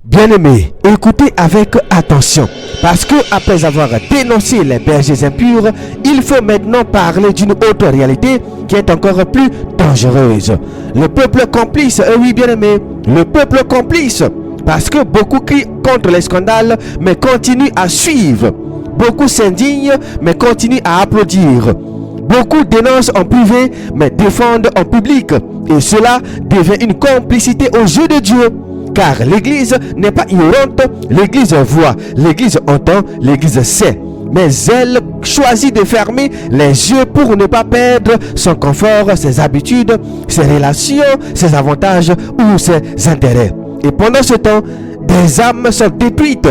Bien-aimés, écoutez avec attention, parce que après avoir dénoncé les bergers impurs, il faut maintenant parler d'une autre réalité qui est encore plus dangereuse. Le peuple complice, oui bien-aimés, le peuple complice, parce que beaucoup crient contre les scandales, mais continuent à suivre. Beaucoup s'indignent, mais continuent à applaudir. Beaucoup dénoncent en privé, mais défendent en public. Et cela devient une complicité aux yeux de Dieu. Car l'Église n'est pas ignorante, l'Église voit, l'Église entend, l'Église sait. Mais elle choisit de fermer les yeux pour ne pas perdre son confort, ses habitudes, ses relations, ses avantages ou ses intérêts. Et pendant ce temps, des âmes sont détruites.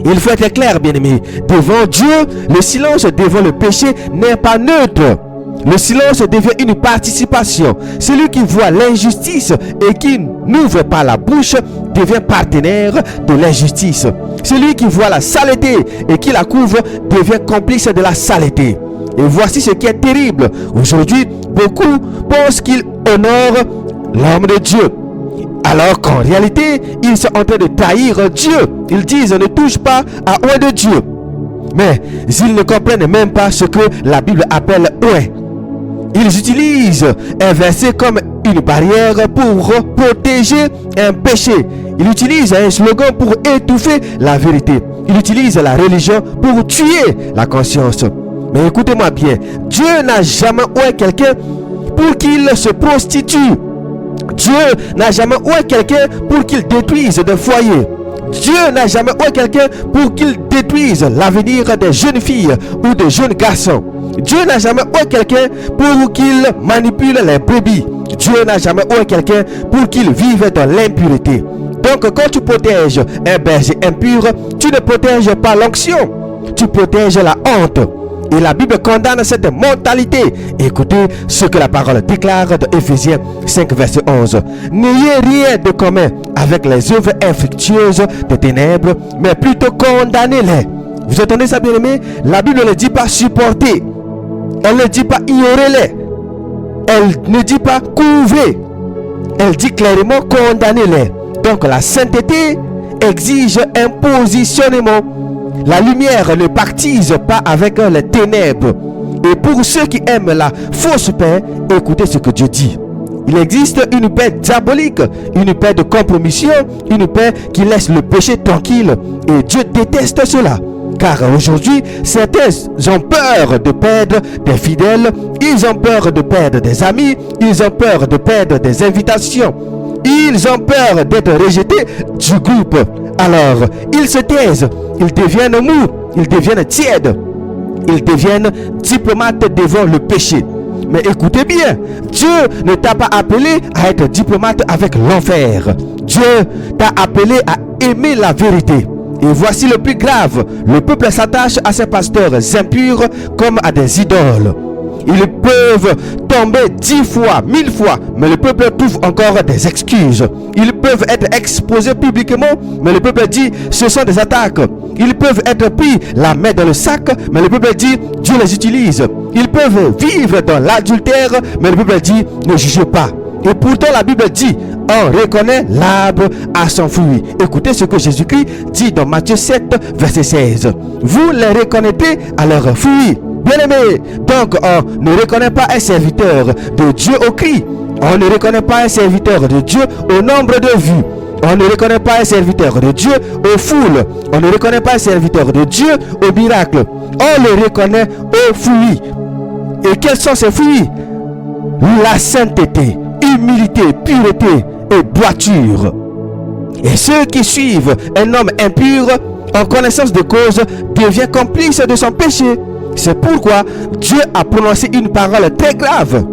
Il faut être clair, bien-aimé. Devant Dieu, le silence devant le péché n'est pas neutre. Le silence devient une participation. Celui qui voit l'injustice et qui n'ouvre pas la bouche devient partenaire de l'injustice. Celui qui voit la saleté et qui la couvre devient complice de la saleté. Et voici ce qui est terrible. Aujourd'hui, beaucoup pensent qu'ils honorent l'homme de Dieu, alors qu'en réalité, ils sont en train de trahir Dieu. Ils disent ne touche pas à oint de Dieu. Mais ils ne comprennent même pas ce que la Bible appelle oint. Ils utilisent un verset comme une barrière pour protéger un péché. Ils utilisent un slogan pour étouffer la vérité. Ils utilisent la religion pour tuer la conscience. Mais écoutez-moi bien, Dieu n'a jamais oué quelqu'un pour qu'il se prostitue. Dieu n'a jamais oué quelqu'un pour qu'il détruise des foyers. Dieu n'a jamais oué quelqu'un pour qu'il détruise l'avenir des jeunes filles ou des jeunes garçons. Dieu n'a jamais oué quelqu'un pour qu'il manipule les brebis. Dieu n'a jamais oué quelqu'un pour qu'il vive dans l'impureté. Donc quand tu protèges un berger impur, tu ne protèges pas l'onction, tu protèges la honte. Et la Bible condamne cette mentalité. Écoutez ce que la parole déclare dans Éphésiens 5 verset 11. N'ayez rien de commun avec les œuvres infructueuses des ténèbres, mais plutôt condamnez-les. Vous entendez ça, bien-aimé? La Bible ne dit pas supporter. Elle ne dit pas ignorer-les. Elle ne dit pas couvrir. Elle dit clairement condamnez-les. Donc la sainteté exige un positionnement. La lumière ne pactise pas avec les ténèbres. Et pour ceux qui aiment la fausse paix, écoutez ce que Dieu dit. Il existe une paix diabolique, une paix de compromission, une paix qui laisse le péché tranquille. Et Dieu déteste cela. Car aujourd'hui, certains ont peur de perdre des fidèles, ils ont peur de perdre des amis, ils ont peur de perdre des invitations, ils ont peur d'être rejetés du groupe. Alors, ils se taisent, ils deviennent mous, ils deviennent tièdes, ils deviennent diplomates devant le péché. Mais écoutez bien, Dieu ne t'a pas appelé à être diplomate avec l'enfer. Dieu t'a appelé à aimer la vérité. Et voici le plus grave, le peuple s'attache à ses pasteurs impurs comme à des idoles. Ils peuvent tomber 10 fois, 1000 fois, mais le peuple trouve encore des excuses. Ils peuvent être exposés publiquement, mais le peuple dit ce sont des attaques. Ils peuvent être pris la main dans le sac, mais le peuple dit Dieu les utilise. Ils peuvent vivre dans l'adultère, mais le peuple dit ne jugez pas. Et pourtant la Bible dit on reconnaît l'arbre à son fruit. Écoutez ce que Jésus-Christ dit dans Matthieu 7 verset 16. Vous les reconnaîtrez à leurs fruits. Bien-aimés, donc on ne reconnaît pas un serviteur de Dieu au cri. On ne reconnaît pas un serviteur de Dieu au nombre de vues. On ne reconnaît pas un serviteur de Dieu aux foules. On ne reconnaît pas un serviteur de Dieu au miracle. On le reconnaît aux fruits. Et quels sont ces fruits? La sainteté, humilité, pureté et droiture. Et ceux qui suivent un homme impur en connaissance de cause devient complice de son péché. C'est pourquoi Dieu a prononcé une parole très grave.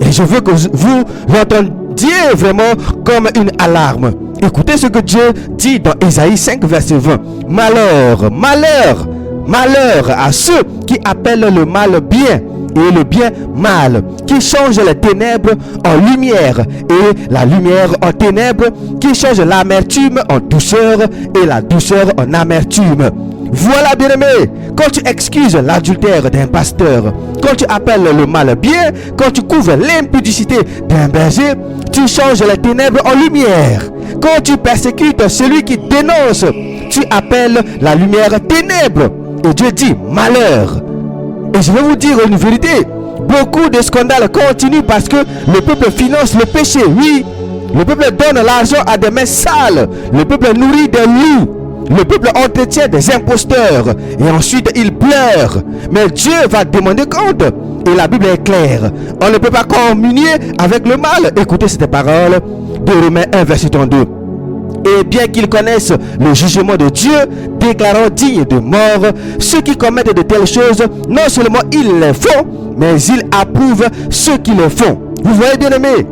Et je veux que vous l'entendiez vraiment comme une alarme. Écoutez ce que Dieu dit dans Ésaïe 5 verset 20. Malheur, malheur, malheur à ceux qui appellent le mal bien et le bien mal, qui changent les ténèbres en lumière et la lumière en ténèbres, qui changent l'amertume en douceur et la douceur en amertume. Voilà, bien-aimé, quand tu excuses l'adultère d'un pasteur, quand tu appelles le mal bien, quand tu couvres l'impudicité d'un berger, tu changes les ténèbres en lumière. Quand tu persécutes celui qui dénonce, tu appelles la lumière ténèbres. Et Dieu dit malheur. Et je vais vous dire une vérité, beaucoup de scandales continuent parce que le peuple finance le péché. Oui, le peuple donne l'argent à des mains sales, le peuple nourrit des loups, le peuple entretient des imposteurs et ensuite il pleure. Mais Dieu va demander compte. Et la Bible est claire. On ne peut pas communier avec le mal. Écoutez cette parole de Romains 1 verset 32. Et bien qu'ils connaissent le jugement de Dieu, déclarant dignes de mort ceux qui commettent de telles choses, non seulement ils les font, mais ils approuvent ceux qui les font. Vous voyez, bien aimé,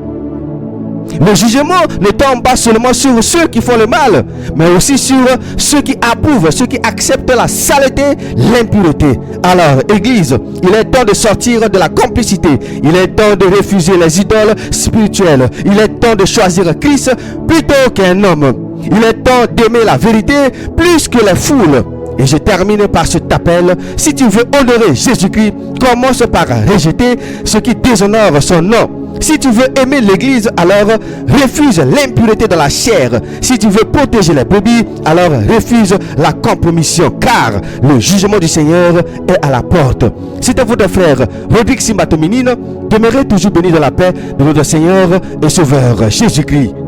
le jugement ne tombe pas seulement sur ceux qui font le mal, mais aussi sur ceux qui approuvent, ceux qui acceptent la saleté, l'impureté. Alors, Église, il est temps de sortir de la complicité. Il est temps de refuser les idoles spirituelles. Il est temps de choisir Christ plutôt qu'un homme. Il est temps d'aimer la vérité plus que les foules. Et je termine par cet appel. Si tu veux honorer Jésus-Christ, commence par rejeter ce qui déshonore son nom. Si tu veux aimer l'église, alors refuse l'impureté de la chair. Si tu veux protéger les brebis, alors refuse la compromission, car le jugement du Seigneur est à la porte. C'était votre frère Rodrigue Simba Tominine. Demeurez toujours bénis de la paix de notre Seigneur et Sauveur Jésus-Christ.